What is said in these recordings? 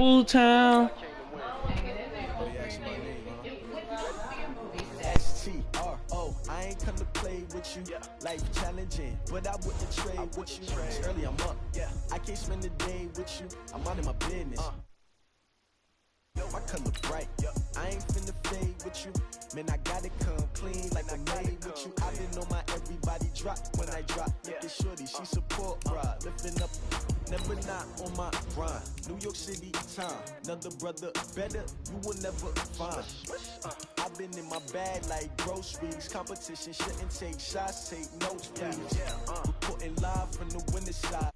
Town. Oh, they asking my name, huh? STRO, I ain't come to play with you. Life challenging, but I wouldn't trade with you. It's early, I'm up. I can't spend the day with you. I'm out of my business. My color bright, I ain't finna fade with you. Man, I gotta come clean like I made with you. I been on my everybody drop when I drop. Look at shorty, she support, bruh. Lifting up, never not on my grind. New York City time, another brother better, you will never find. I've been in my bag like groceries. Competition shouldn't take shots, take notes, please. Reporting live from the winter side.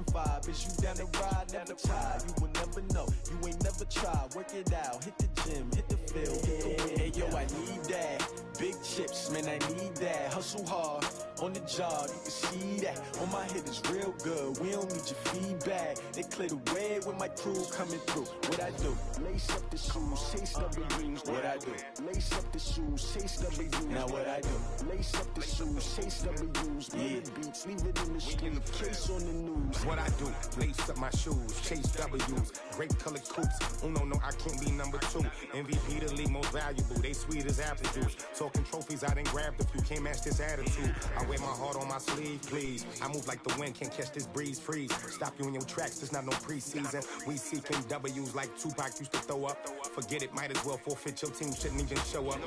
Vibe, is you down the ride, never tired. You will never know, you ain't never tried. Work it out, hit the gym, hit the field, hit the win. Hey yo, I need that. Big chips, man, I need that. Hustle hard, on the job, you can see that. On my hit is real good, we don't need your feedback. They clear the way with my crew coming through. What I do? Lace up the shoes, chase W's. What I do? Lace up the shoes, chase W's. Now what I do? Lace up the shoes, chase W's. Yeah, beats, leave it in the street, case on the news. What I do, lace up my shoes, chase W's, great colored coops. Oh no, I can't be number two. MVP the league most valuable, they sweet as apple juice. Talking trophies, I done grabbed a few, can't match this attitude. I wear my heart on my sleeve, please. I move like the wind, can't catch this breeze, freeze. Stop you in your tracks, there's not no preseason. We seeking W's like Tupac used to throw up. Forget it, might as well forfeit, your team shouldn't even show up.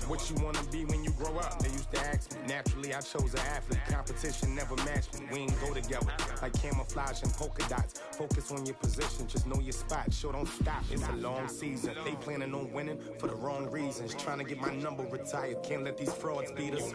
What you wanna be when you grow up? They used to ask me, naturally I chose an athlete. Competition never matched me, we ain't go together. Like camouflage and polka dots. Focus on your position, just know your spot. Sure, don't stop, it's a long season. They planning on winning for the wrong reasons. Trying to get my number retired, can't let these frauds beat us.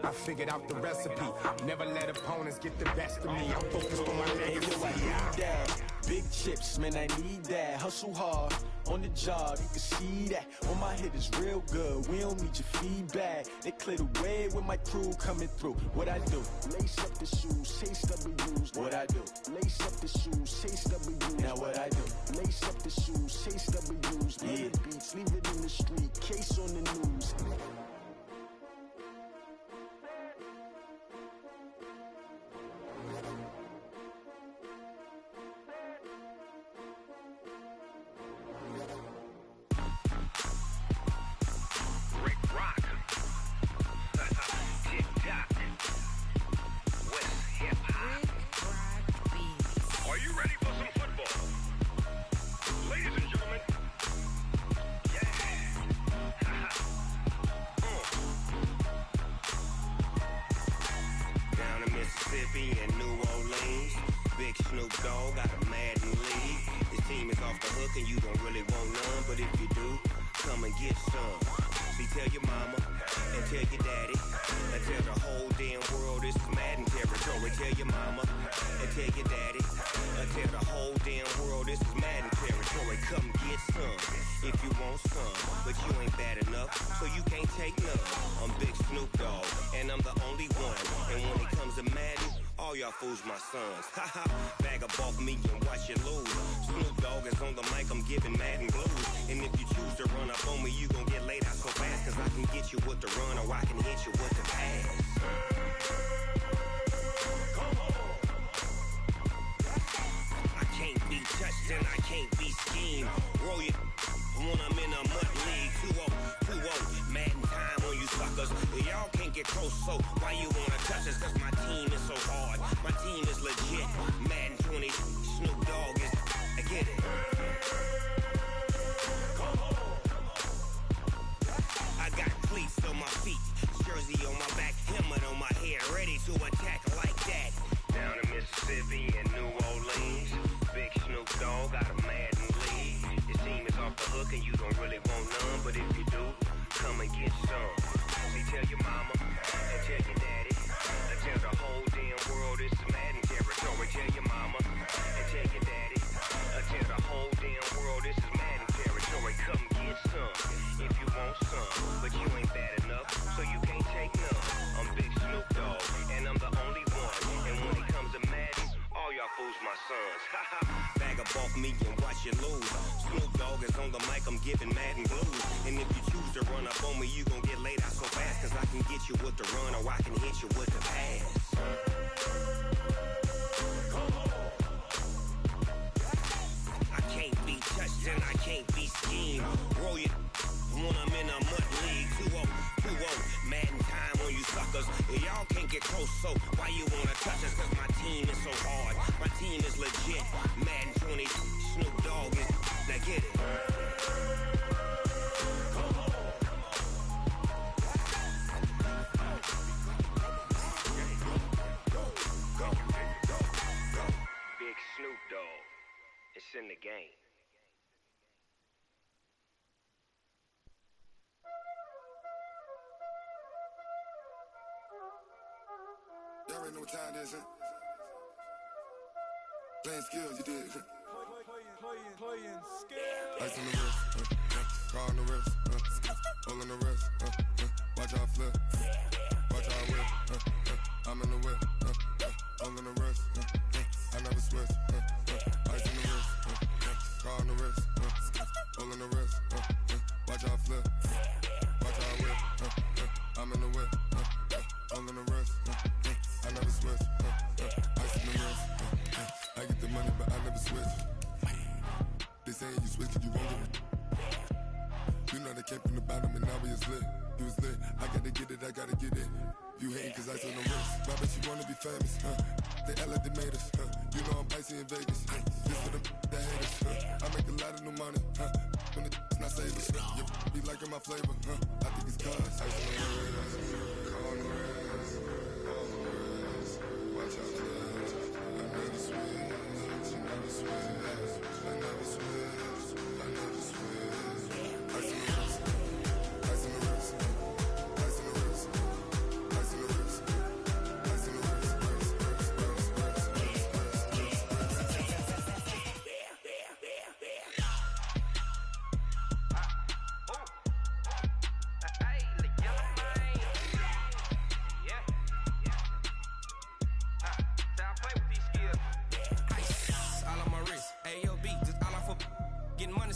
I figured out the recipe, never let opponents get the best of me. I'm focused on my legacy. I need that. Big chips, man, I need that. Hustle hard, on the job, you can see that. On my hit is real good, we don't need your feedback. They clear the way with my crew coming through. What I do? Lace up the shoes, chase W's. What I do? Lace up the shoes, chase W's. Now what I do? Lace up the shoes, chase W's. Yeah, beats, leave it in the street, case on the news. In New Orleans, Big Snoop Dogg got a Madden league. His team is off the hook and you don't really want none, but if you do, come and get some. See, tell your mama and tell your daddy and tell the whole damn world this is Madden territory. Tell your mama and tell your daddy and tell the whole damn world this is Madden territory. Come get some if you want some, but you ain't bad enough, so you can't take none. I'm Big Snoop Dogg and I'm the only one, and when it comes to Madden, all y'all fools my sons. Haha, bag up off me and watch you lose. Snoop Dogg is on the mic, I'm giving Madden blues. And if you choose to run up on me, you gon' get laid out so fast, cause I can get you with the run or I can hit you with the pass. I can't be touched and I can't be schemed. Roll it when I'm in a mud league. 2-0, 2-0, Madden time on you suckers. Y'all can't get close, so why you wanna touch us? Cause my team is so hard, my team is legit. Madden 20, Snoop Dogg is, I get it. I got cleats on my feet, jersey on my back, helmet on my head, ready to attack like that. Down in Mississippi and New Orleans, Big Snoop Dogg got a Madden league. His team is off the hook and you don't really want none, but if you do, come and get some. See, tell your mama and tell your daddy and tell the whole damn world this is Madden territory. Tell your mama and tell your daddy and tell the whole damn world this is Madden territory. Come get some if you want some, but you ain't bad enough, so you can't take none. I'm Big Snoop Dogg and I'm the only one, and when it comes to Madden, all y'all fools my sons. Bag up off me and watch you lose. Snoop Dogg is on the mic, I'm giving Madden blues. And if you choose to run up on me, you gon' get laid out so fast, cause I can get you with the run or I can hit you with the pass. I green is legit. Madden 20, Snoop Dogg is. Now get it. Big Snoop Dogg. It's in the game. Y'all already know what time it is, huh? Playing skills, you did. Playing skills. Ice on the wrist, car on the wrist, hole in the wrist, watch out flip, watch out whip, I'm in the whip, hole in the wrist, I never switch, ice on the wrist, car on the wrist, hole in the wrist, watch out flip, watch out whip, I'm in the whip, hole in the wrist, I never switch, ice on the wrist, I get the money but I never switch. They saying you switch 'cause you won't get it. You know they came from the bottom and now we is lit. You was lit, I gotta get it, I gotta get it. You hating 'cause I on the wrist. Why bet you wanna be famous, They Ella they made us, You know I'm icy in Vegas, This for them that hate us, I make a lot of new money, When the not savers, You be liking my flavor, I think it's cause ice on the wrist, car on the wrist, all the wrist. Watch out, cuz I never switch, you never switch. I never switch, I never switch. Ice in the wrist, ice in the wrist, ice in the wrist, ice in the wrist, ice in the wrist,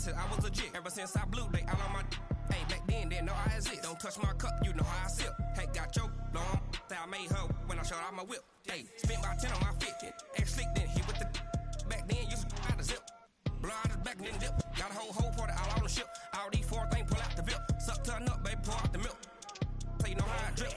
I was legit ever since I blew they all on my. Hey, back then didn't know I exist. Don't touch my cup, you know how I sip. Hey, got your long. Say I made her when I showed out my whip. Hey, spent about 10 on my fit. Ex slick then hit with the. Back then used to out the zip. Blow out his back and then dip. Got a whole party all on the ship. All these 4 things pull out the VIP. Suck to a nut, baby, pour out the milk. So you know how I drip.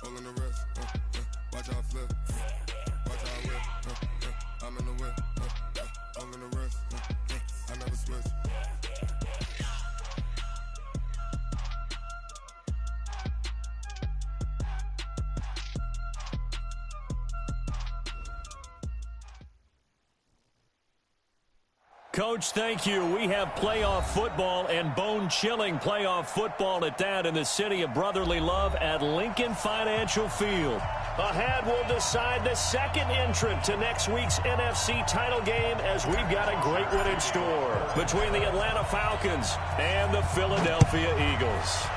Hole in the wrist, watch out flip, watch out whip, I'm in the whip, hole in the wrist, I never switch. Coach, thank you. We have playoff football and bone-chilling playoff football at that in the city of brotherly love at Lincoln Financial Field. Ahead, we'll decide the second entrant to next week's NFC title game as we've got a great one in store between the Atlanta Falcons and the Philadelphia Eagles.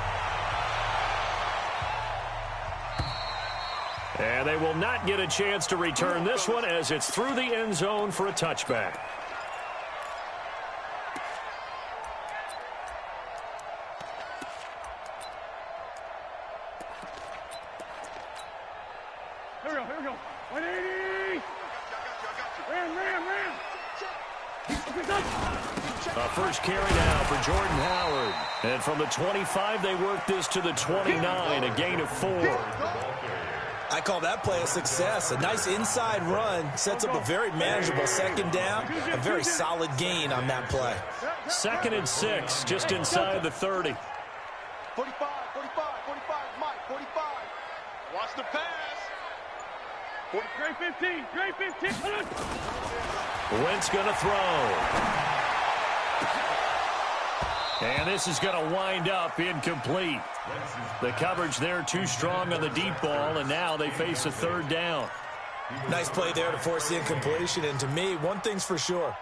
And they will not get a chance to return this one as it's through the end zone for a touchback. Here we go. 180. Ram. A first carry now for Jordan Howard. And from the 25, they work this to the 29, a gain of 4. I call that play a success. A nice inside run sets up a very manageable second down. A very solid gain on that play. 2nd and 6, just inside the 30. 45, Mike, 45. Watch the pass. Great 15. Wentz going to throw. And this is going to wind up incomplete. The coverage there too strong on the deep ball, and now they face a 3rd down. Nice play there to force the incompletion. And to me, one thing's for sure.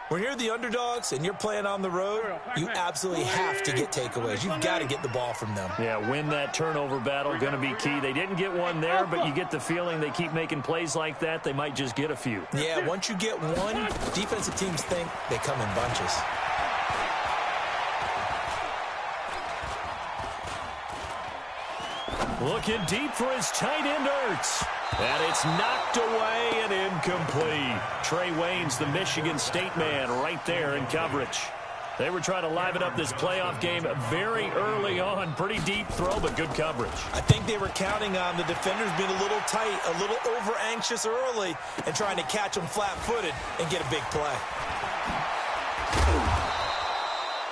When you're the underdogs and you're playing on the road, you absolutely have to get takeaways. You've got to get the ball from them. Yeah, win that turnover battle, going to be key. They didn't get one there, but you get the feeling they keep making plays like that, they might just get a few. Yeah, once you get one, defensive teams think they come in bunches. Looking deep for his tight end, Ertz. And it's knocked away and incomplete. Trey Waynes, the Michigan State man, right there in coverage. They were trying to liven up this playoff game very early on. Pretty deep throw, but good coverage. I think they were counting on the defenders being a little tight, a little over-anxious early, and trying to catch them flat-footed and get a big play.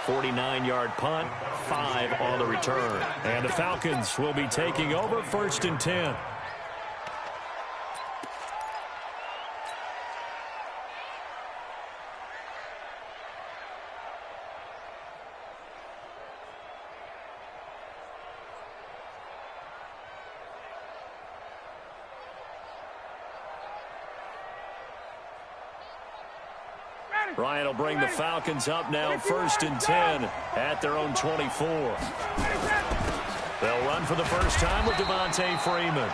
49-yard punt, 5 on the return. And the Falcons will be taking over 1st and 10. Ryan will bring the Falcons up now 1st and 10 at their own 24. They'll run for the first time with Devontae Freeman.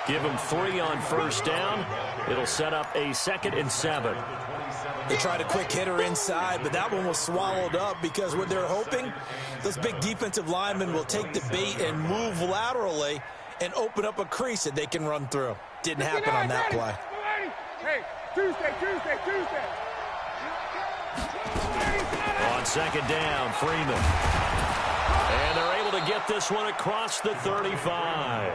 Give him 3 on 1st down. It'll set up a 2nd and 7. They tried a quick hitter inside, but that one was swallowed up because what they're hoping, those big defensive linemen will take the bait and move laterally and open up a crease that they can run through. Didn't happen on that play. Hey, Tuesday. On 2nd down, Freeman. And they're able to get this one across the 35.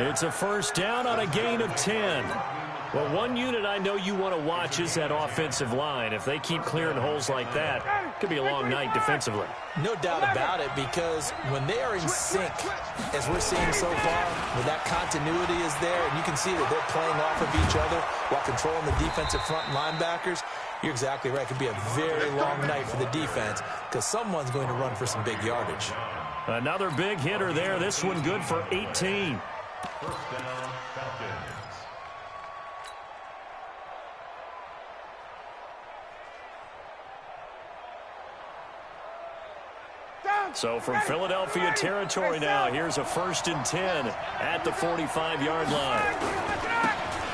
It's a 1st down on a gain of 10. Well, one unit I know you want to watch is that offensive line. If they keep clearing holes like that, it could be a long night defensively. No doubt about it, because when they are in sync, as we're seeing so far, when that continuity is there, and you can see that they're playing off of each other while controlling the defensive front linebackers, you're exactly right. It could be a very long night for the defense because someone's going to run for some big yardage. Another big hitter there. This one good for 18. So from Philadelphia territory now, here's a 1st and 10 at the 45-yard line.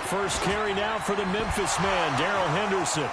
First carry now for the Memphis man, Darrell Henderson.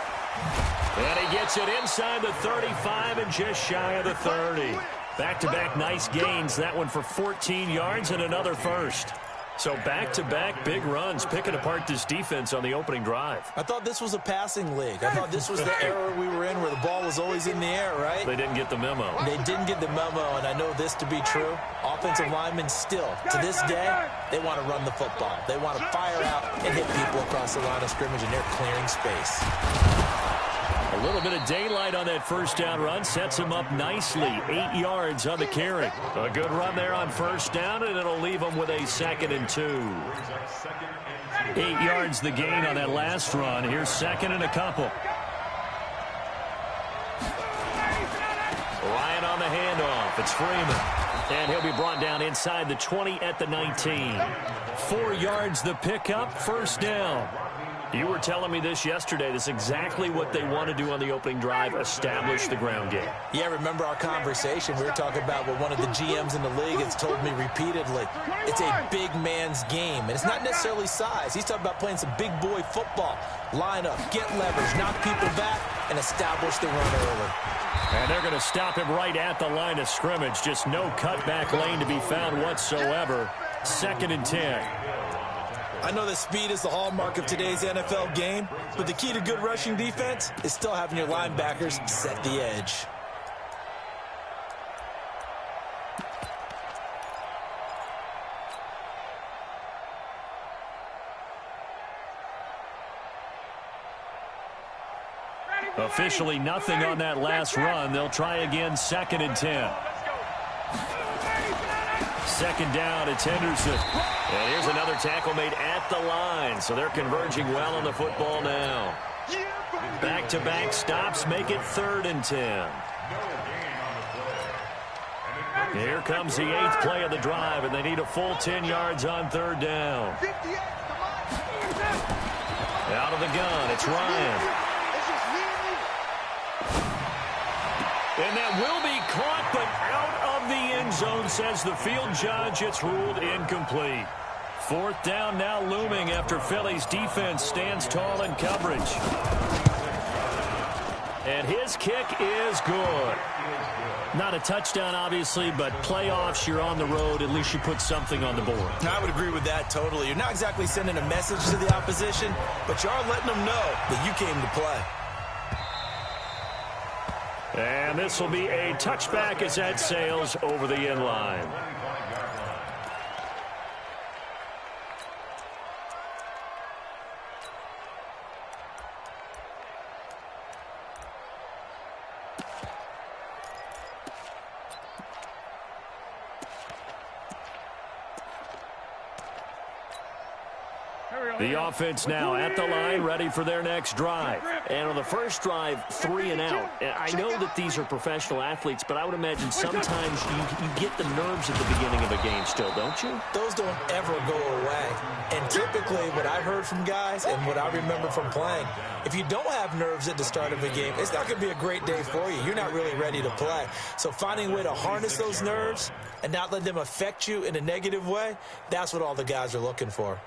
And he gets it inside the 35 and just shy of the 30. Back-to-back nice gains. That one for 14 yards and another 1st. So back-to-back big runs, picking apart this defense on the opening drive. I thought this was a passing league. I thought this was the era we were in where the ball was always in the air, right? They didn't get the memo. They didn't get the memo, and I know this to be true. Offensive linemen still, to this day, they want to run the football. They want to fire out and hit people across the line of scrimmage, and they're clearing space. A little bit of daylight on that 1st down run sets him up nicely. 8 yards on the carry. A good run there on 1st down, and it'll leave him with a 2nd and 2. 8 yards the gain on that last run. Here's 2nd and a couple. Ryan on the handoff. It's Freeman. And he'll be brought down inside the 20 at the 19. 4 yards the pickup. 1st down. You were telling me this yesterday. This is exactly what they want to do on the opening drive, establish the ground game. Yeah, remember our conversation. We were talking about what one of the GMs in the league has told me repeatedly. It's a big man's game, and it's not necessarily size. He's talking about playing some big boy football. Line up, get leverage, knock people back, and establish the run early. And they're going to stop him right at the line of scrimmage. Just no cutback lane to be found whatsoever. 2nd and 10. I know that speed is the hallmark of today's NFL game, but the key to good rushing defense is still having your linebackers set the edge. Officially nothing on that last run. They'll try again, 2nd and 10. 2nd down, it's Henderson. And here's another tackle made at the line. So they're converging well on the football now. Back-to-back stops make it 3rd and 10. Here comes the 8th play of the drive, and they need a full 10 yards on 3rd down. Out of the gun, it's Ryan. And that will be caught, but out of the end zone, says the field judge. It's ruled incomplete. Fourth down now looming after Philly's defense stands tall in coverage. And his kick is good. Not a touchdown, obviously, but playoffs, you're on the road. At least you put something on the board. I would agree with that totally. You're not exactly sending a message to the opposition, but you are letting them know that you came to play. And this will be a touchback as that sails over the end line. The offense now at the line, ready for their next drive. And on the first drive, 3 and out. I know that these are professional athletes, but I would imagine sometimes you get the nerves at the beginning of a game still, don't you? Those don't ever go away. And typically what I've heard from guys and what I remember from playing, if you don't have nerves at the start of a game, it's not going to be a great day for you. You're not really ready to play. So finding a way to harness those nerves and not let them affect you in a negative way, that's what all the guys are looking for.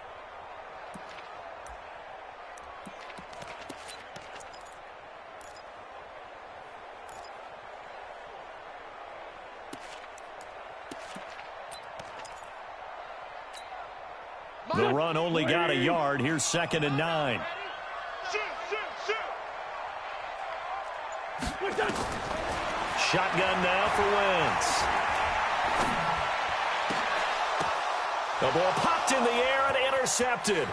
The run only got a yard. Here's 2nd and 9. Shotgun now for Wentz. The ball popped in the air and intercepted.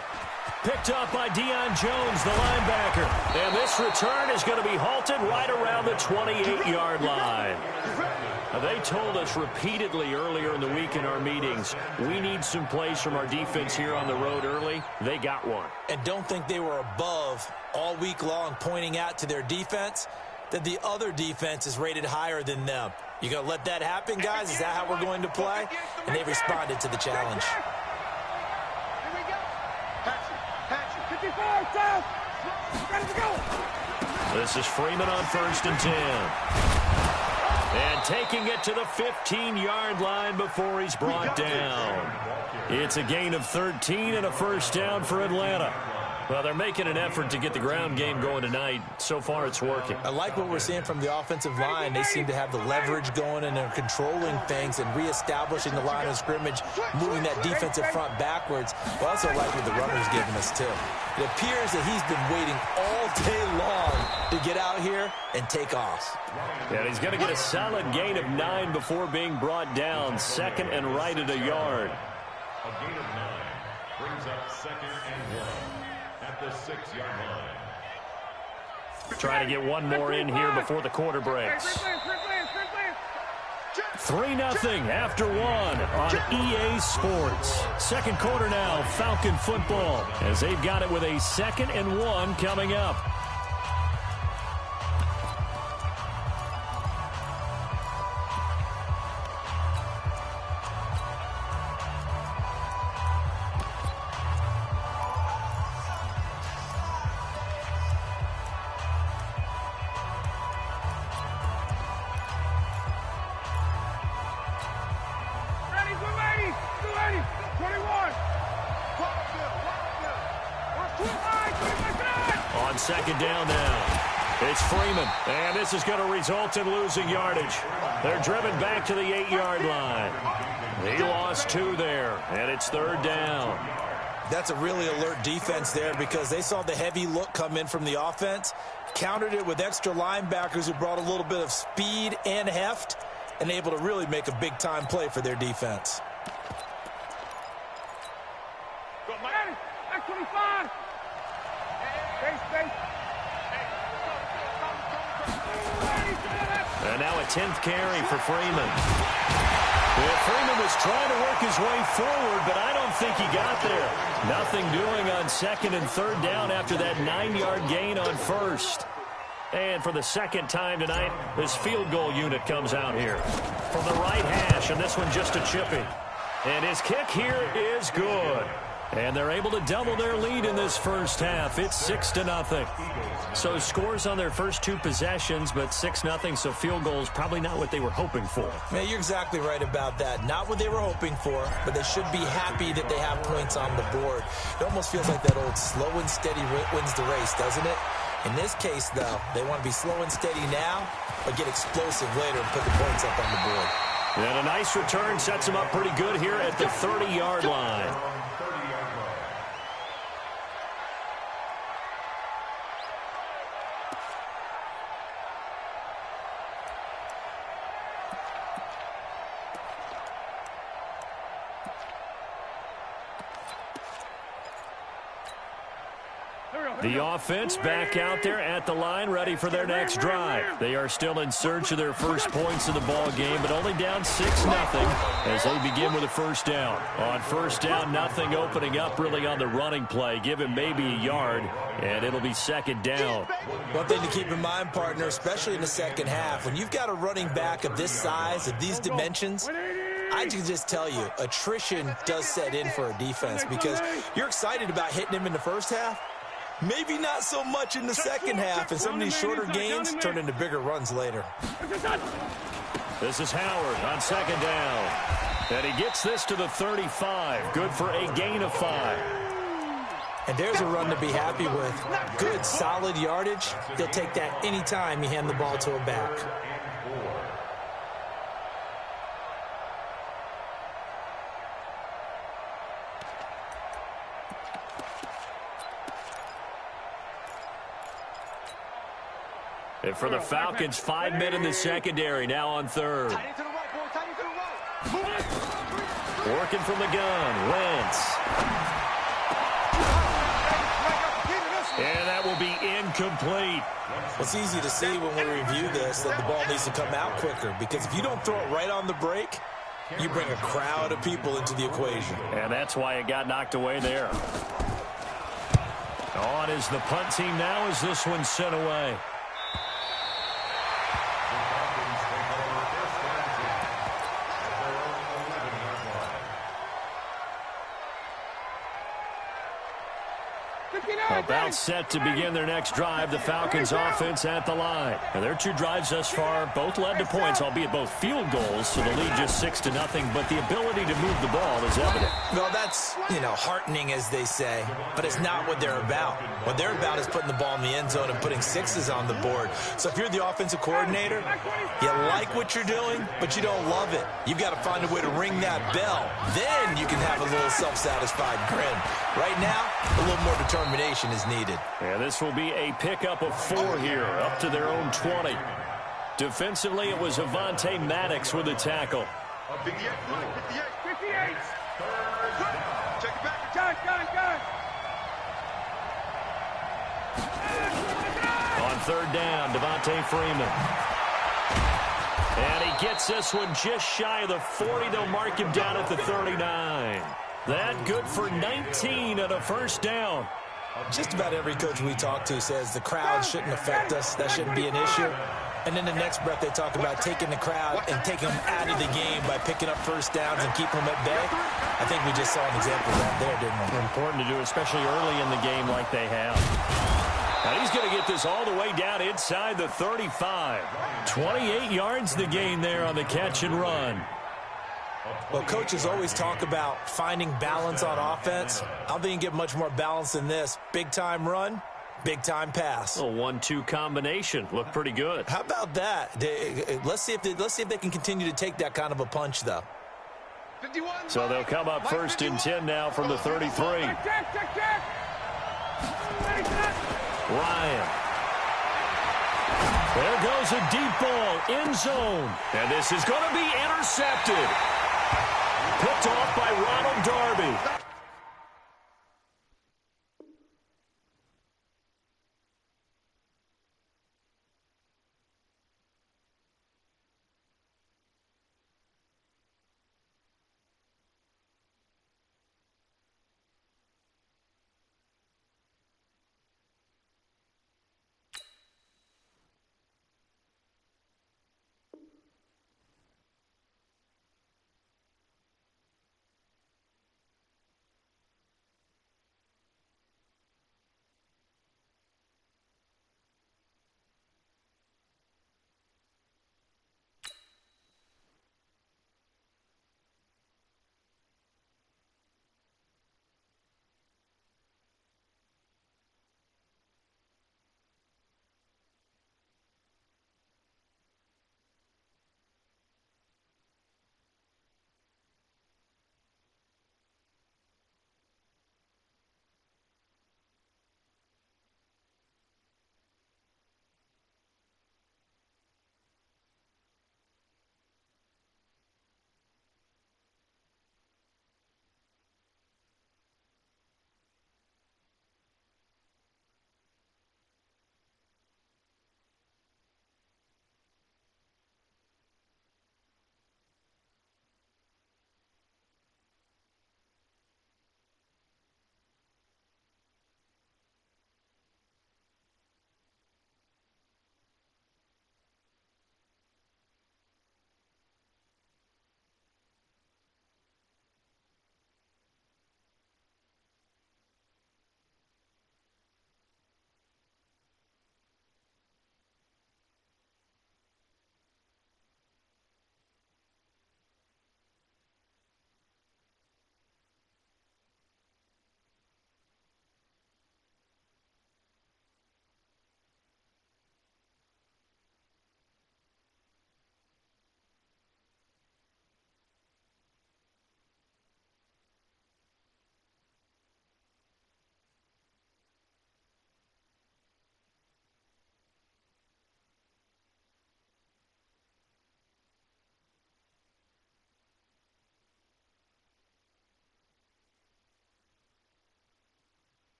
Picked up by Deion Jones, the linebacker. And this return is going to be halted right around the 28-yard line. They told us repeatedly earlier in the week in our meetings, we need some plays from our defense here on the road early. They got one. And don't think they were above all week long pointing out to their defense that the other defense is rated higher than them. You going to let that happen, guys? Is that how we're going to play? And they responded to the challenge. This is Freeman on 1st and 10. And taking it to the 15-yard line before he's brought down. It's a gain of 13 and a first down for Atlanta. Well, they're making an effort to get the ground game going tonight. So far, it's working. I like what we're seeing from the offensive line. They seem to have the leverage going, and they're controlling things and reestablishing the line of scrimmage, moving that defensive front backwards. But I also like what the runner's giving us, too. It appears that he's been waiting all day long to get out here and take off. And he's going to get a solid gain of 9 before being brought down. 2nd and right at a yard. A gain of 9 brings up 2nd and 1 at the 6-yard line. Trying to get one more in here before the quarter breaks. 3-0 after 1 on EA Sports. Second quarter now, Falcon football, as they've got it with a 2nd and 1 coming up. On 2nd down now, it's Freeman, and this is going to result in losing yardage. They're driven back to the 8-yard line. He lost 2 there, and it's 3rd down. That's a really alert defense there because they saw the heavy look come in from the offense, countered it with extra linebackers who brought a little bit of speed and heft, and able to really make a big-time play for their defense. And now a 10th carry for Freeman. Well, Freeman was trying to work his way forward, but I don't think he got there. Nothing doing on 2nd and 3rd down after that 9-yard gain on 1st. And for the 2nd time tonight, this field goal unit comes out here from the right hash, and this one just a chippy. And his kick here is good. And they're able to double their lead in this first half. It's 6-0. So scores on their first two possessions, but 6-0, so field goals probably not what they were hoping for. Man, you're exactly right about that. Not what they were hoping for, but they should be happy that they have points on the board. It almost feels like that old slow and steady wins the race, doesn't it? In this case, though, they want to be slow and steady now, but get explosive later and put the points up on the board. And a nice return sets them up pretty good here at the 30-yard line. The offense back out there at the line, ready for their next drive. They are still in search of their first points of the ball game, but only down 6-0 as they begin with a first down. On first down, nothing opening up really on the running play. Give him maybe a yard, and it'll be second down. One thing to keep in mind, partner, especially in the second half, when you've got a running back of this size, of these dimensions, I can just tell you, attrition does set in for a defense because you're excited about hitting him in the first half. Maybe not so much in the second half, and some of these shorter gains turn into bigger runs later. This is Howard on second down. And he gets this to the 35. Good for a gain of 5. And there's a run to be happy with. Good, solid yardage. They'll take that anytime you hand the ball to a back. And for the Falcons, 5 men in the secondary, now on third. Working from the gun, Wentz. And that will be incomplete. It's easy to see when we review this that the ball needs to come out quicker, because if you don't throw it right on the break, you bring a crowd of people into the equation. And that's why it got knocked away there. On is the punt team now as this one's sent away. About set to begin their next drive, the Falcons offense at the line. And their two drives thus far both led to points, albeit both field goals, so the lead just 6-0, but the ability to move the ball is evident. Well, that's, heartening, as they say, but it's not what they're about. What they're about is putting the ball in the end zone and putting sixes on the board. So if you're the offensive coordinator, you like what you're doing, but you don't love it. You've got to find a way to ring that bell. Then you can have a little self-satisfied grin. Right now, a little more determination is needed. And this will be a pickup of 4 here, up to their own 20. Defensively, it was Avonte Maddox with a tackle. 58. Check it back. Gun. On third down, Devontae Freeman. And he gets this one just shy of the 40. They'll mark him down at the 39. That good for 19 and a first down. Just about every coach we talk to says the crowd shouldn't affect us. That shouldn't be an issue. And in the next breath, they talk about taking the crowd and taking them out of the game by picking up first downs and keeping them at bay. I think we just saw an example of that there, didn't we? Important to do, especially early in the game like they have. Now he's going to get this all the way down inside the 35. 28 yards the gain there on the catch and run. Well, coaches always talk about finding balance on offense. I don't think you can get much more balance than this. Big-time run, big-time pass. A 1-2 combination. Looked pretty good. How about that? Let's see if they can continue to take that kind of a punch, though. So they'll come up first and 10 now from the 33. Ryan. There goes a deep ball, end zone. And this is going to be intercepted. Picked off by Ronald Darby.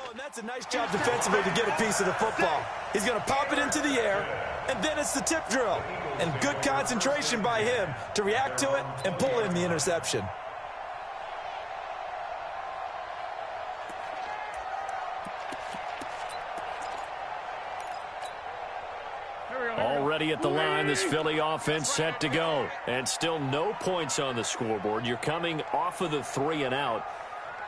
Oh, and that's a nice job defensively to get a piece of the football. He's going to pop it into the air, and then it's the tip drill. And good concentration by him to react to it and pull in the interception. Already at the line, this Philly offense set to go. And still no points on the scoreboard. You're coming off of the 3 and out.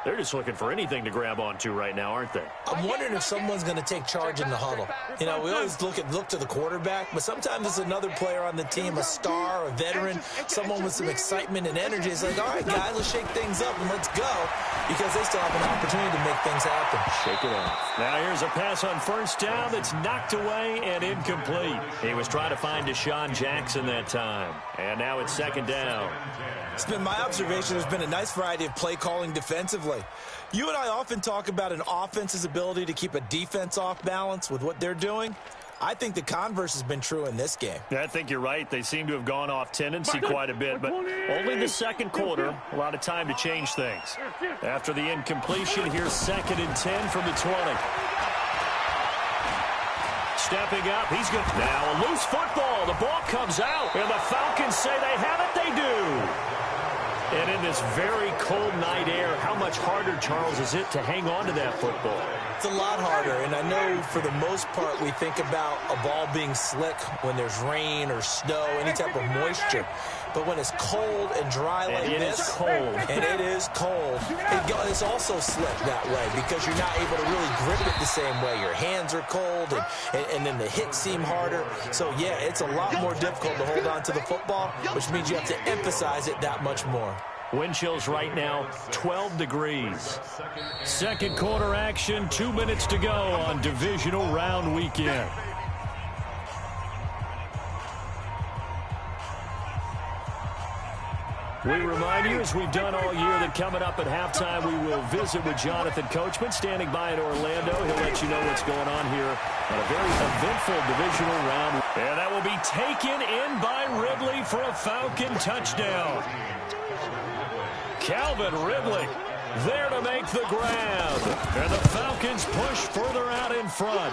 They're just looking for anything to grab onto right now, aren't they? I'm wondering if someone's going to take charge in the huddle. You know, we always look to the quarterback, but sometimes it's another player on the team, a star, a veteran, someone with some excitement and energy. It's like, all right, guys, let's shake things up and let's go, because they still have an opportunity to make things happen. Shake it off. Now here's a pass on first down that's knocked away and incomplete. He was trying to find Deshaun Jackson that time. And now it's second down. It's been my observation there's been a nice variety of play calling defensively. You and I often talk about an offense's ability to keep a defense off balance with what they're doing. I think the converse has been true in this game. Yeah, I think you're right. They seem to have gone off tendency quite a bit, but only the second quarter, a lot of time to change things. After the incompletion, here's 2nd and 10 from the 20. Stepping up, he's good. Now a loose football. The ball comes out, and the Falcons say they have it. They do. And in this very cold night air, how much harder, Charles, is it to hang on to that football? It's a lot harder, and I know for the most part we think about a ball being slick when there's rain or snow, any type of moisture. But when it's cold and dry like this, and it is cold, it's also slick that way because you're not able to really grip it the same way. Your hands are cold, and then the hits seem harder. So, yeah, it's a lot more difficult to hold on to the football, which means you have to emphasize it that much more. Wind chills right now, 12 degrees. Second quarter action, 2 minutes to go on divisional round weekend. We remind you, as we've done all year, that coming up at halftime, we will visit with Jonathan Coachman, standing by in Orlando. He'll let you know what's going on here on a very eventful divisional round. And that will be taken in by Ridley for a Falcon touchdown. Calvin Ridley there to make the grab. And the Falcons push further out in front.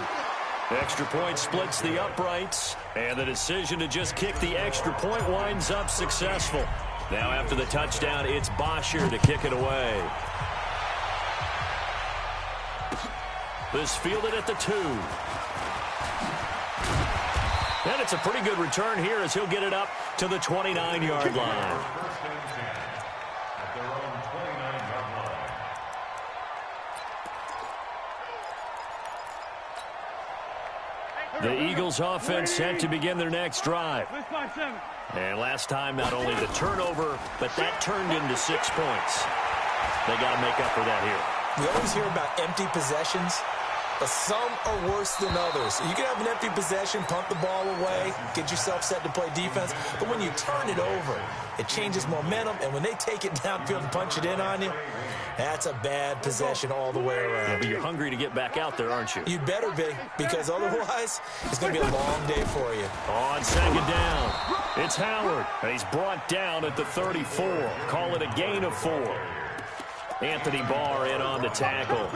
Extra point splits the uprights. And the decision to just kick the extra point winds up successful. Now after the touchdown, it's Bosher to kick it away. This fielded at the 2. And it's a pretty good return here as he'll get it up to the 29-yard line. The Eagles offense set to begin their next drive. And last time, not only the turnover, but that turned into 6 points. They got to make up for that here. We always hear about empty possessions, but some are worse than others. You can have an empty possession, punt the ball away, get yourself set to play defense, but when you turn it over, it changes momentum, and when they take it downfield and punch it in on you, that's a bad possession all the way around. Yeah, but you're hungry to get back out there, aren't you? You better be, because otherwise, it's going to be a long day for you. On second down, it's Howard, and he's brought down at the 34. Call it a gain of 4. Anthony Barr in on the tackle.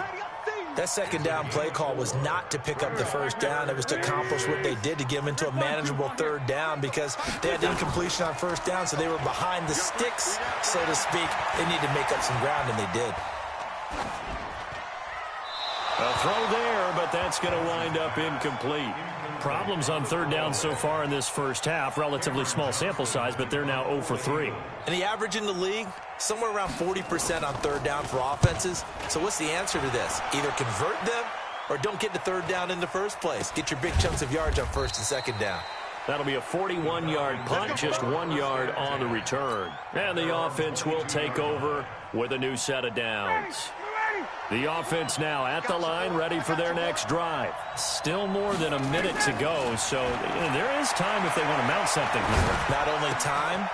That second down play call was not to pick up the first down. It was to accomplish what they did to get them into a manageable third down because they had incompletion on first down, so they were behind the sticks, so to speak. They needed to make up some ground, and they did. A throw there, but that's going to wind up incomplete. Problems on third down so far in this first half. Relatively small sample size, but they're now 0 for 3. And the average in the league, somewhere around 40% on third down for offenses. So what's the answer to this? Either convert them or don't get to third down in the first place. Get your big chunks of yards on first and second down. That'll be a 41-yard punt, just 1 yard on the return. And the offense will take over with a new set of downs. The offense now at the line, ready for their next drive. Still more than a minute to go, so there is time if they want to mount something here. Not only time,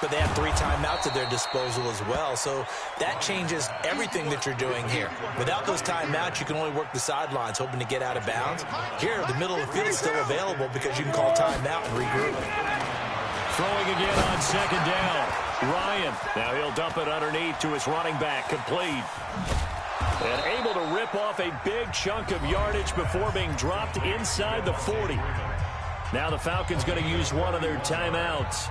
but they have 3 timeouts at their disposal as well, so that changes everything that you're doing here. Without those timeouts, you can only work the sidelines, hoping to get out of bounds. Here, the middle of the field is still available because you can call timeout and regroup. Throwing again on second down. Ryan, now he'll dump it underneath to his running back, complete. And able to rip off a big chunk of yardage before being dropped inside the 40. Now the Falcons going to use one of their timeouts,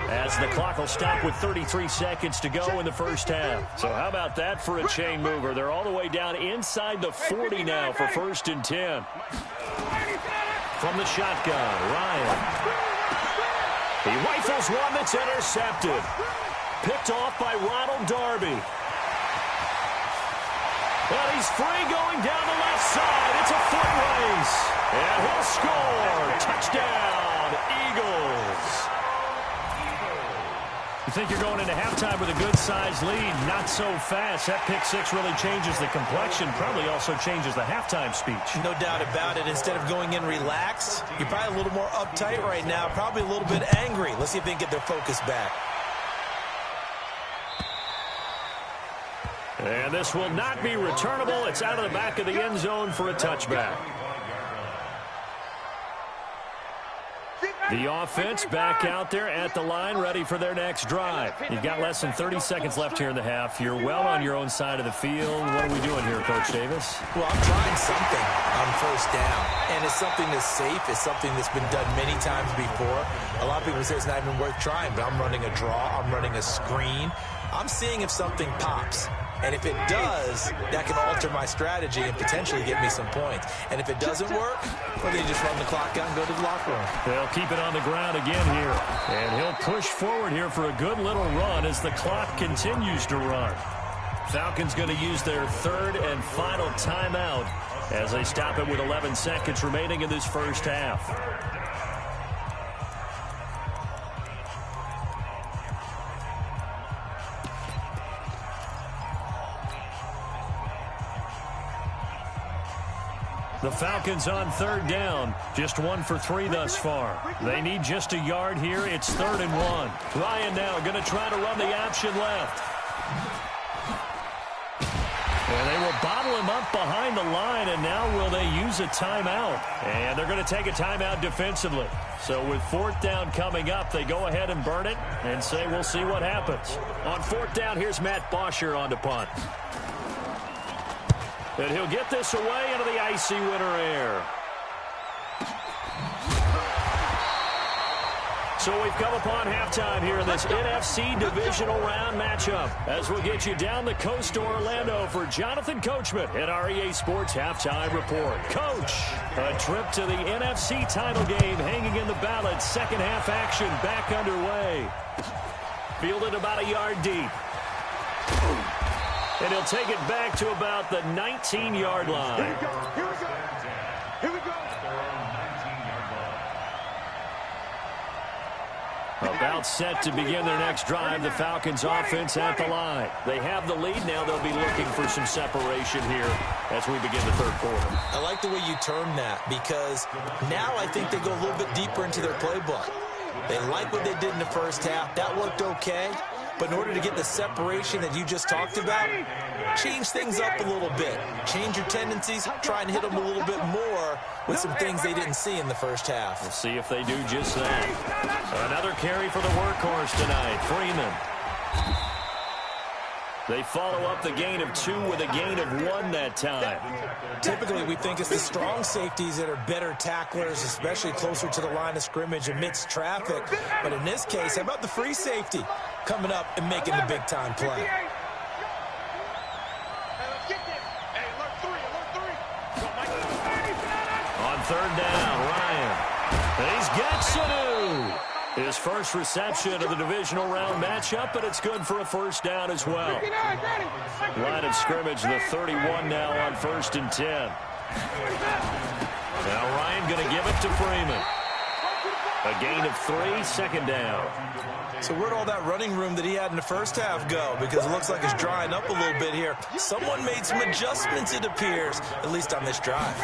as the clock will stop with 33 seconds to go in the first half. So how about that for a chain mover? They're all the way down inside the 40 now for 1st and 10. From the shotgun, Ryan. He rifles one that's intercepted. Picked off by Ronald Darby. And he's free going down the left side. It's a foot race. And he'll score. Touchdown, Eagles. You think you're going into halftime with a good-sized lead. Not so fast. That pick six really changes the complexion. Probably also changes the halftime speech. No doubt about it. Instead of going in relaxed, you're probably a little more uptight right now. Probably a little bit angry. Let's see if they can get their focus back. And this will not be returnable. It's out of the back of the end zone for a touchback. The offense back out there at the line, ready for their next drive. You've got less than 30 seconds left here in the half. You're well on your own side of the field. What are we doing here, Coach Davis? Well, I'm trying something on first down, and it's something that's safe. It's something that's been done many times before. A lot of people say it's not even worth trying, but I'm running a draw. I'm running a screen. I'm seeing if something pops. And if it does, that can alter my strategy and potentially get me some points. And if it doesn't work, well, then you just run the clock out and go to the locker room. They'll keep it on the ground again here. And he'll push forward here for a good little run as the clock continues to run. Falcons going to use their third and final timeout as they stop it with 11 seconds remaining in this first half. The Falcons on third down. Just 1 for 3 thus far. They need just a yard here. It's 3rd and 1. Ryan now going to try to run the option left. And they will bottle him up behind the line, and now will they use a timeout? And they're going to take a timeout defensively. So with 4th down coming up, they go ahead and burn it and say we'll see what happens. On 4th down, here's Matt Bosher on to punt. And he'll get this away into the icy winter air. So we've come upon halftime here in this NFC divisional round matchup. As we'll get you down the coast to Orlando for Jonathan Coachman at our EA Sports Halftime Report. Coach, a trip to the NFC title game hanging in the balance. Second half action back underway. Fielded about a yard deep. And he'll take it back to about the 19-yard line. Here we go. Here we go. Here we go. About set to begin their next drive, the Falcons offense at the line. They have the lead. Now they'll be looking for some separation here as we begin the third quarter. I like the way you term that, because now I think they go a little bit deeper into their playbook. They like what they did in the first half. That worked okay. But in order to get the separation that you just talked about, change things up a little bit. Change your tendencies, try and hit them a little bit more with some things they didn't see in the first half. We'll see if they do just that. Another carry for the workhorse tonight, Freeman. They follow up the gain of 2 with a gain of 1 that time. Typically, we think it's the strong safeties that are better tacklers, especially closer to the line of scrimmage amidst traffic. But in this case, how about the free safety coming up and making the big-time play? On third down, Ryan. He's got Sanu. His first reception of the divisional round matchup, but it's good for a first down as well. Line of scrimmage, the 31 now on 1st and 10. Now Ryan going to give it to Freeman. A gain of 3, 2nd down. So where'd all that running room that he had in the first half go? Because it looks like it's drying up a little bit here. Someone made some adjustments, it appears, at least on this drive.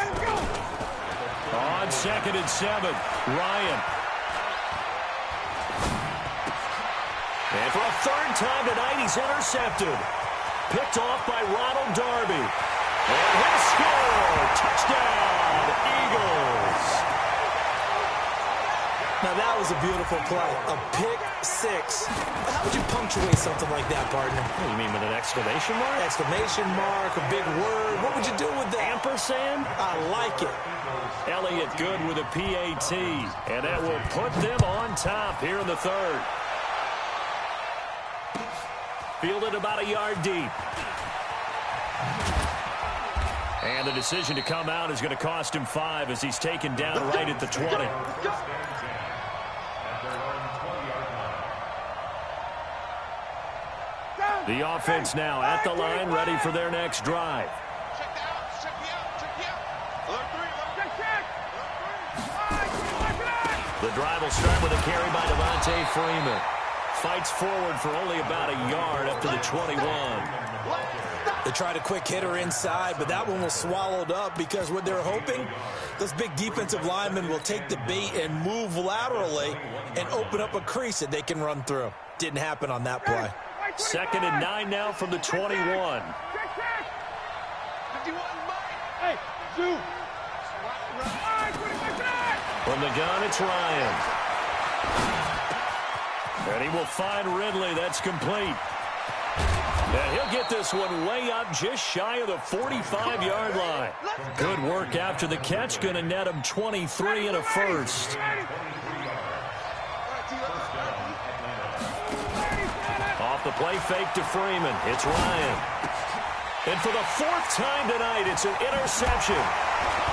On 2nd and 7, Ryan. And for a 3rd time tonight, he's intercepted. Picked off by Ronald Darby. And he'll score. Touchdown, Eagles. Now, that was a beautiful play. A pick six. How would you punctuate something like that, partner? What do you mean, with an exclamation mark? Exclamation mark, a big word. What would you do with that? Ampersand? I like it. Elliott good with a PAT. And that will put them on top here in the third. Fielded about a yard deep. And the decision to come out is going to cost him 5 as he's taken down right at the 20. The offense now at the line, ready for their next drive. The drive will start with a carry by Devontae Freeman. Fights forward for only about a yard up to the 21. They tried a quick hitter inside, but that one was swallowed up because what they're hoping, those big defensive linemen will take the bait and move laterally and open up a crease that they can run through. Didn't happen on that play. 2nd and 9 now from the 21. From the gun, it's Ryan. And he will find Ridley. That's complete. And he'll get this one way up just shy of the 45-yard line. Good work after the catch. Going to net him 23 and a first. Off the play fake to Freeman. It's Ryan. And for the 4th time tonight, it's an interception.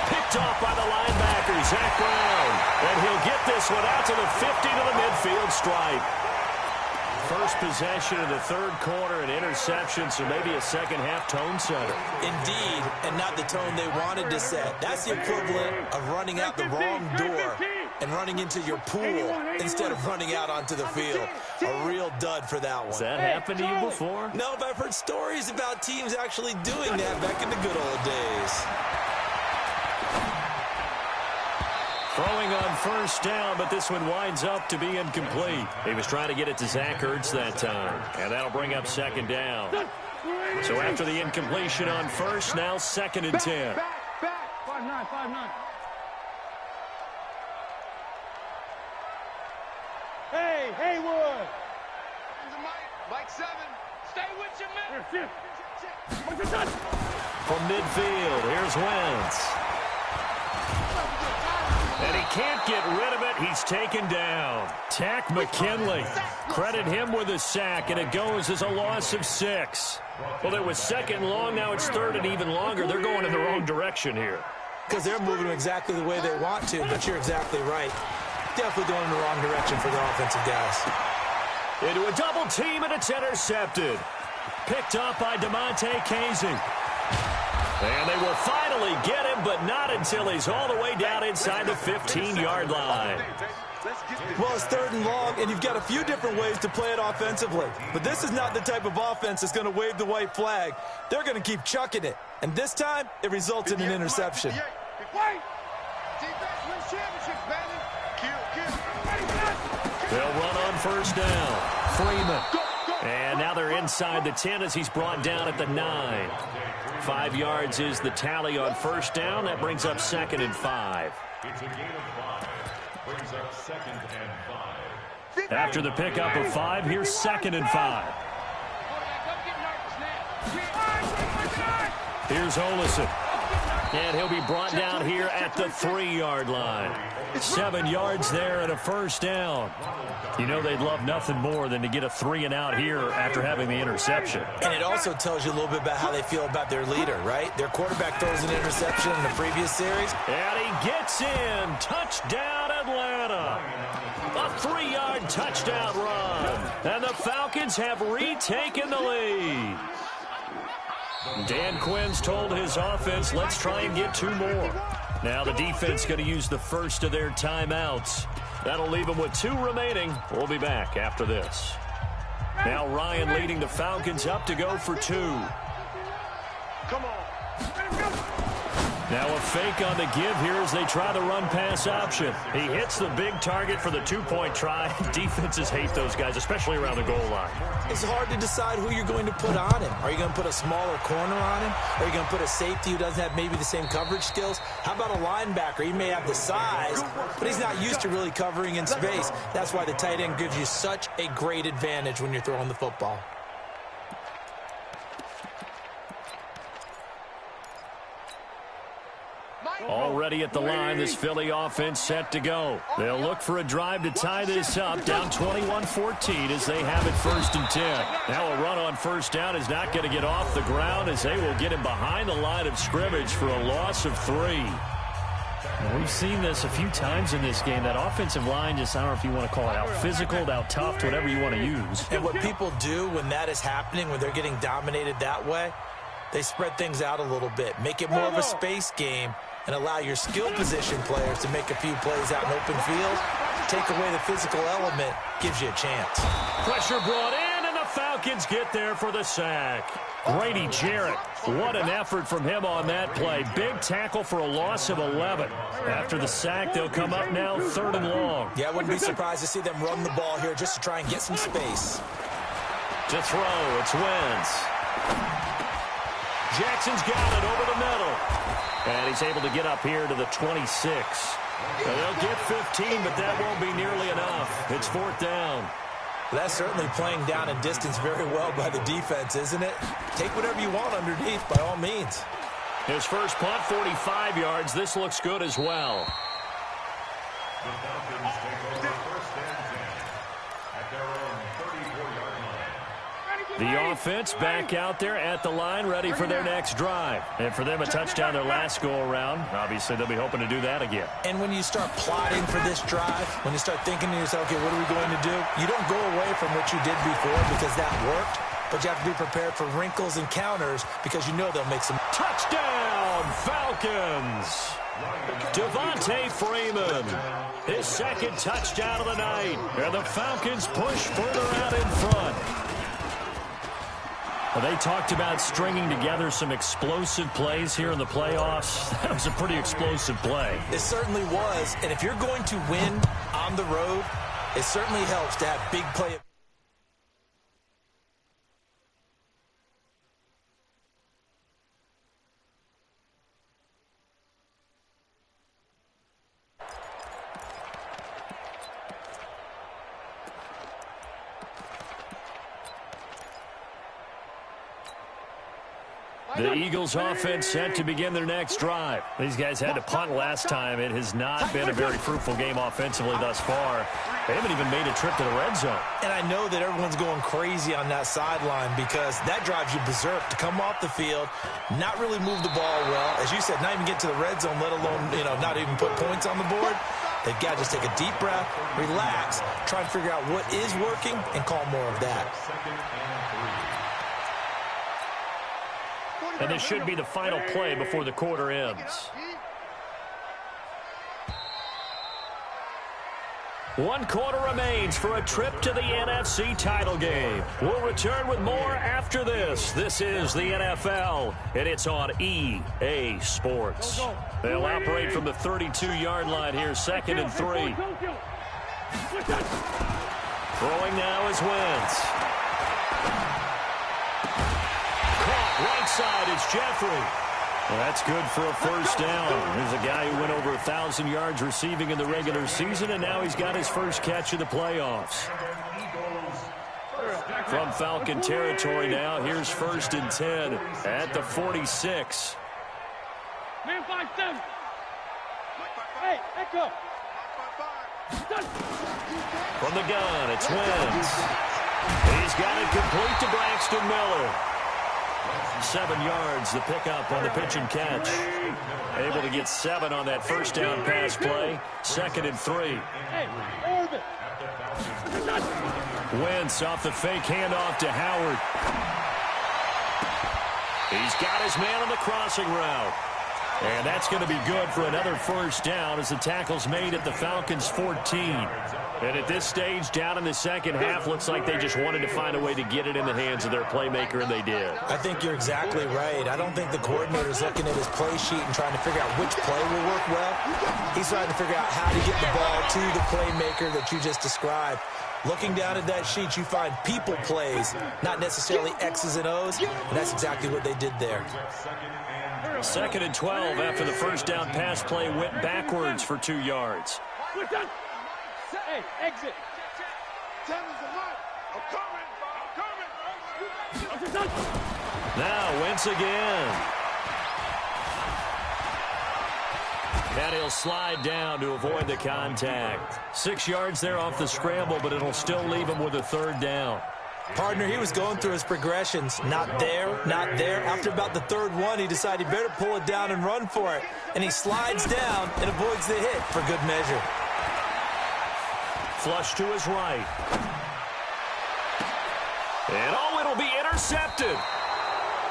Picked off by the linebacker, Zach Brown. And he'll get this one out to the 50 to the midfield stripe. First possession of the third quarter, an interception, so maybe a second-half tone setter. Indeed, and not the tone they wanted to set. That's the equivalent of running out the wrong door and running into your pool instead of running out onto the field. A real dud for that one. Has that happened to you before? No, but I've heard stories about teams actually doing that back in the good old days. Throwing on first down, but this one winds up to be incomplete. He was trying to get it to Zach Ertz that time, and that'll bring up 2nd down. So after the incompletion on first, now 2nd and 10. Back. 5-9. Hey, Haywood. Mike 7. Stay with your man. From midfield, here's Wentz. And he can't get rid of it. He's taken down. Takk McKinley. Credit him with a sack, and it goes as a loss of 6. Well, it was 2nd and long. Now it's 3rd and even longer. They're going in the wrong direction here. Because they're moving exactly the way they want to, but you're exactly right. Definitely going in the wrong direction for the offensive guys. Into a double team, and it's intercepted. Picked up by Damontae Kazee. And they will finally get him, but not until he's all the way down inside the 15-yard line. Well, it's 3rd and long, and you've got a few different ways to play it offensively. But this is not the type of offense that's going to wave the white flag. They're going to keep chucking it. And this time, it results in an interception. They'll run on first down. Freeman. And now they're inside the 10 as he's brought down at the 9. 5 yards is the tally on first down. That brings up 2nd and 5. It's a gain of 5. Brings up 2nd and 5. After the pickup of 5, here's 2nd and 5. Here's Olesen. And he'll be brought down here at the 3-yard line. 7 yards there and a first down. You know they'd love nothing more than to get a 3-and-out here after having the interception. And it also tells you a little bit about how they feel about their leader, right? Their quarterback throws an interception in the previous series. And he gets in. Touchdown, Atlanta. A 3-yard touchdown run. And the Falcons have retaken the lead. Dan Quinn's told his offense, let's try and get 2 more. Now the defense going to use the first of their timeouts. That'll leave them with 2 remaining. We'll be back after this. Now Ryan leading the Falcons up to go for 2. Come on. Now a fake on the give here as they try the run-pass option. He hits the big target for the two-point try. Defenses hate those guys, especially around the goal line. It's hard to decide who you're going to put on him. Are you going to put a smaller corner on him? Are you going to put a safety who doesn't have maybe the same coverage skills? How about a linebacker? He may have the size, but he's not used to really covering in space. That's why the tight end gives you such a great advantage when you're throwing the football. Already at the line, this Philly offense set to go. They'll look for a drive to tie this up, down 21-14 as they have it 1st and 10. Now a run on first down is not going to get off the ground as they will get him behind the line of scrimmage for a loss of 3. We've seen this a few times in this game. That offensive line just, I don't know if you want to call it out physical, out tough, whatever you want to use. And what people do when that is happening, when they're getting dominated that way, they spread things out a little bit, make it more of a space game, and allow your skill position players to make a few plays out in open field. Take away the physical element, gives you a chance. Pressure brought in, and the Falcons get there for the sack. Grady Jarrett, what an effort from him on that play. Big tackle for a loss of 11. After the sack, they'll come up now 3rd and long. Yeah, I wouldn't be surprised to see them run the ball here just to try and get some space. To throw, it's Wentz. Jackson's got it over the middle. And he's able to get up here to the 26. Now they'll get 15, but that won't be nearly enough. It's 4th down. That's certainly playing down and distance very well by the defense, isn't it? Take whatever you want underneath, by all means. His first punt, 45 yards. This looks good as well. The Falcons take over 1st and 10 at their own 34-yard line. The offense back out there at the line, ready for their next drive. And for them, a touchdown their last go-around. Obviously, they'll be hoping to do that again. And when you start plotting for this drive, when you start thinking to yourself, okay, what are we going to do? You don't go away from what you did before because that worked, but you have to be prepared for wrinkles and counters because you know they'll make some. Touchdown, Falcons! Devontae Freeman, his 2nd touchdown of the night. And the Falcons push further out in front. Well, they talked about stringing together some explosive plays here in the playoffs. That was a pretty explosive play. It certainly was. And if you're going to win on the road, it certainly helps to have big play. The Eagles offense set to begin their next drive. These guys had to punt last time. It has not been a very fruitful game offensively thus far. They haven't even made a trip to the red zone. And I know that everyone's going crazy on that sideline because that drives you berserk to come off the field, not really move the ball well. As you said, not even get to the red zone, let alone, not even put points on the board. They've got to just take a deep breath, relax, try and figure out what is working, and call more of that. And this should be the final play before the quarter ends. 1 quarter remains for a trip to the NFC title game. We'll return with more after this. This is the NFL, and it's on EA Sports. They'll operate from the 32-yard line here, 2nd and 3. Throwing now is Wentz. Right side is Jeffrey. Well, that's good for a first down. There's a guy who went over 1,000 yards receiving in the regular season, and now he's got his first catch of the playoffs. From Falcon territory now, here's 1st and 10 at the 46. Man 5-7. Hey, echo. From the gun, it's Wentz. He's got it complete to Braxton Miller. 7 yards, the pickup on the pitch and catch. Able to get 7 on that first down pass play. 2nd and 3. Wentz off the fake handoff to Howard. He's got his man on the crossing route. And that's going to be good for another first down as the tackle's made at the Falcons' 14. And at this stage, down in the second half, looks like they just wanted to find a way to get it in the hands of their playmaker, and they did. I think you're exactly right. I don't think the coordinator's looking at his play sheet and trying to figure out which play will work well. He's trying to figure out how to get the ball to the playmaker that you just described. Looking down at that sheet, you find people plays, not necessarily X's and O's, and that's exactly what they did there. 2nd and 12 after the first down pass play went backwards for 2 yards. Hey, exit. Now Wentz again. And he'll slide down to avoid the contact. 6 yards there off the scramble, but it'll still leave him with a 3rd down. Partner, he was going through his progressions. Not there, not there. After about the 3rd one, he decided he better pull it down and run for it. And he slides down and avoids the hit for good measure. Flush to his right. And oh, it'll be intercepted.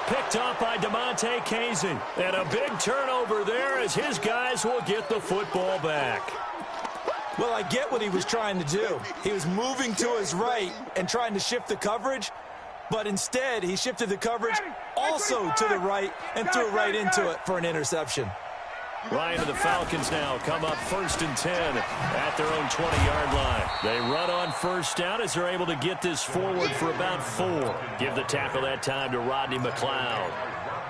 Picked up by Damontae Kazee. And a big turnover there as his guys will get the football back. Well, I get what he was trying to do. He was moving to his right and trying to shift the coverage, but instead he shifted the coverage also to the right and threw right into it for an interception. Ryan and the Falcons now come up 1st and 10 at their own 20-yard line. They run on 1st down as they're able to get this forward for about 4. Give the tackle that time to Rodney McLeod.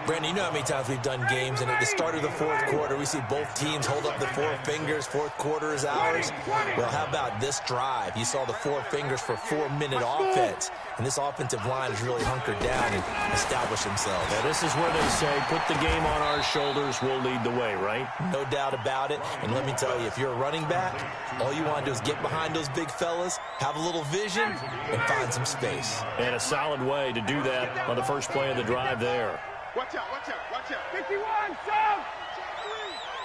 Brandon, you know how many times we've done games, and at the start of the 4th quarter, we see both teams hold up the 4 fingers. 4th quarter is ours. Well, how about this drive? You saw the 4 fingers for 4-minute offense, and this offensive line has really hunkered down and established themselves. Now, this is where they say, put the game on our shoulders, we'll lead the way, right? No doubt about it, and let me tell you, if you're a running back, all you want to do is get behind those big fellas, have a little vision, and find some space. And a solid way to do that on the first play of the drive there. Watch out, watch out, watch out. 51, south.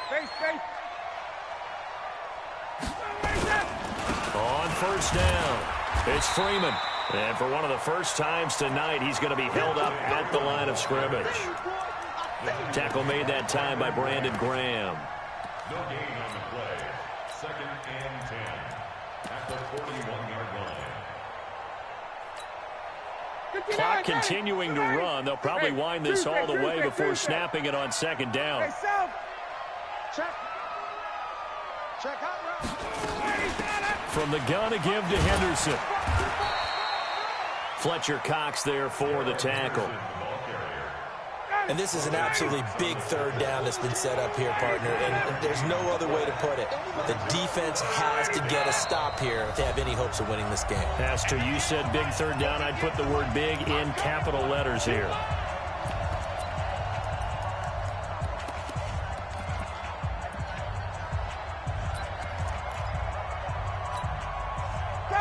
Face, face. On 1st down, it's Freeman. And for one of the first times tonight, he's going to be held up at the line of scrimmage. Tackle made that time by Brandon Graham. No gain on the play. 2nd and 10 at the 41-yard line. Clock continuing to run. They'll probably wind this all the way before snapping it on 2nd down. From the gun to give to Henderson. Fletcher Cox there for the tackle. And this is an absolutely big 3rd down that's been set up here, partner, and there's no other way to put it. The defense has to get a stop here if they have any hopes of winning this game. Pastor, you said big 3rd down. I'd put the word big in capital letters here.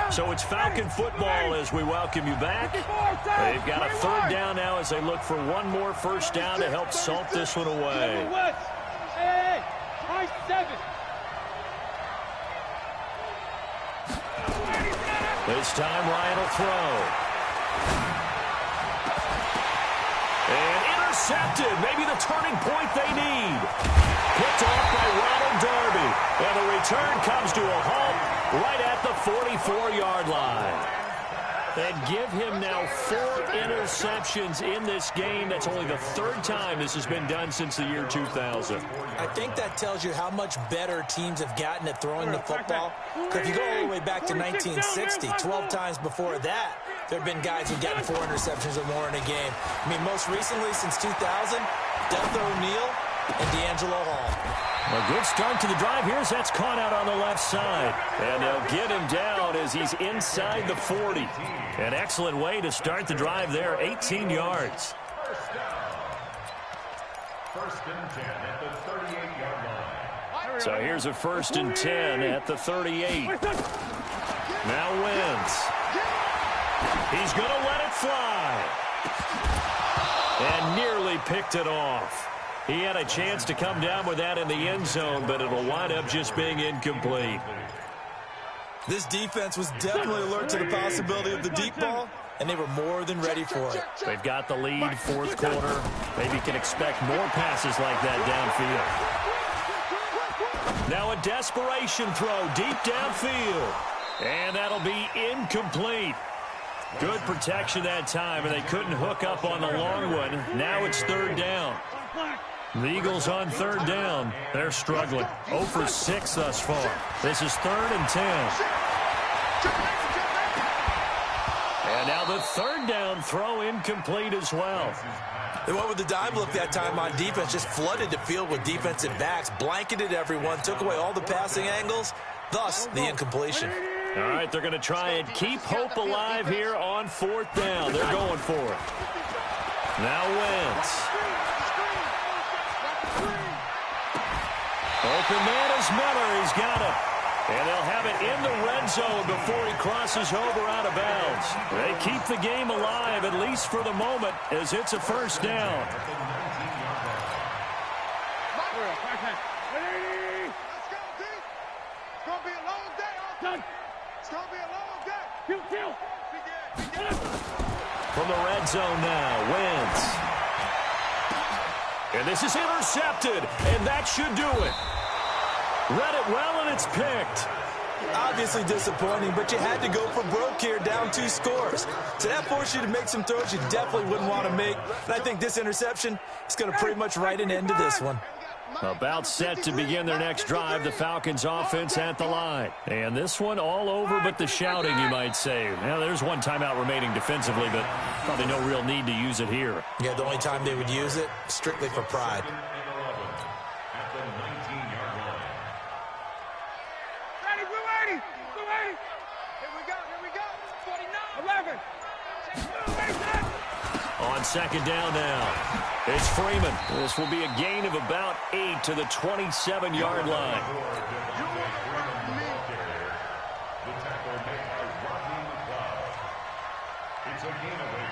So it's Falcon football as we welcome you back. They've got a 3rd down now as they look for one more first down to help salt this one away. Hey, 7. This time Ryan will throw. And intercepted. Maybe the turning point they need. Picked off by Ronald Darby. And the return comes to a halt right at the 44-yard line. And give him now 4 interceptions in this game. That's only the 3rd time this has been done since the year 2000. I think that tells you how much better teams have gotten at throwing the football. Because if you go all the way back to 1960, 12 times before that, there have been guys who've gotten 4 interceptions or more in a game. I mean, most recently, since 2000, Deltha O'Neal and D'Angelo Hall. A good start to the drive here as that's caught out on the left side. And they'll get him down as he's inside the 40. An excellent way to start the drive there, 18 yards. First down. 1st and 10 at the 38-yard line. So here's a 1st and 10 at the 38. Now Wentz. He's going to let it fly. And nearly picked it off. He had a chance to come down with that in the end zone, but it'll wind up just being incomplete. This defense was definitely alert to the possibility of the deep ball, and they were more than ready for it. They've got the lead, fourth quarter. Maybe can expect more passes like that downfield. Now a desperation throw deep downfield. And that'll be incomplete. Good protection that time, and they couldn't hook up on the long one. Now it's third down. The Eagles on third down. They're struggling. 0 for 6 thus far. This is 3rd and 10. And now the third down throw incomplete as well. They went with the dime look that time on defense, just flooded the field with defensive backs, blanketed everyone, took away all the passing angles, thus the incompletion. All right, they're going to try and keep hope alive here on 4th down. They're going for it. Now Wentz. Open man is Miller. He's got it. And they'll have it in the red zone before he crosses over out of bounds. They keep the game alive, at least for the moment, as it's a first down. From the red zone now, Wentz. And this is intercepted, and that should do it. Read it well, and it's picked. Obviously disappointing, but you had to go for broke here, down 2 scores. So that forced you to make some throws you definitely wouldn't want to make. And I think this interception is going to pretty much write an end to this one. About set to begin their next drive, the Falcons offense at the line. And this one all over but the shouting, you might say. Now, there's one timeout remaining defensively, but probably no real need to use it here. Yeah, the only time they would use it, strictly for pride. At the 19-yard line. Ready, we're ready. We're ready. Here we go. 49. 11. On second down now, it's Freeman. This will be a gain of about 8 to the 27-yard line. The tackle made by Rodney McLeod. It's a gain of 8.